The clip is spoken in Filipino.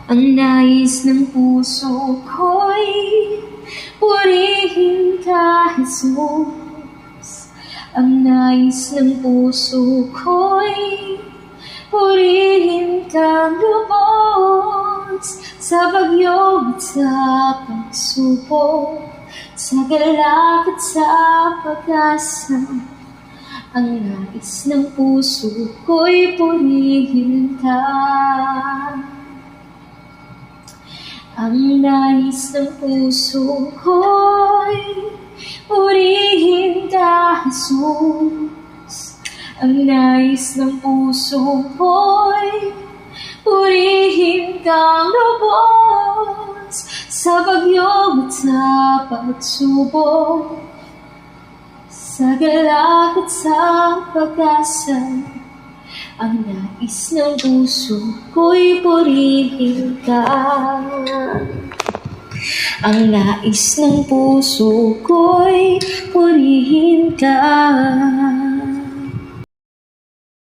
Ang nais ng puso ko'y purihin ka, Jesus. Ang nais ng puso ko'y purihin kang lubos. Sa bagyo at sa pagsubok, sa galak at sa pag-asa, ang nais ng puso ko'y purihin ka. Ang nais ng puso ko'y purihin ka, Jesus. Ang nais ng puso ko'y purihin kang lubos. Sa bagyo at sa pagsubok, sa galak at sa pag-asa, ang nais ng puso ko'y purihin ka. Ang nais ng puso ko'y purihin ka.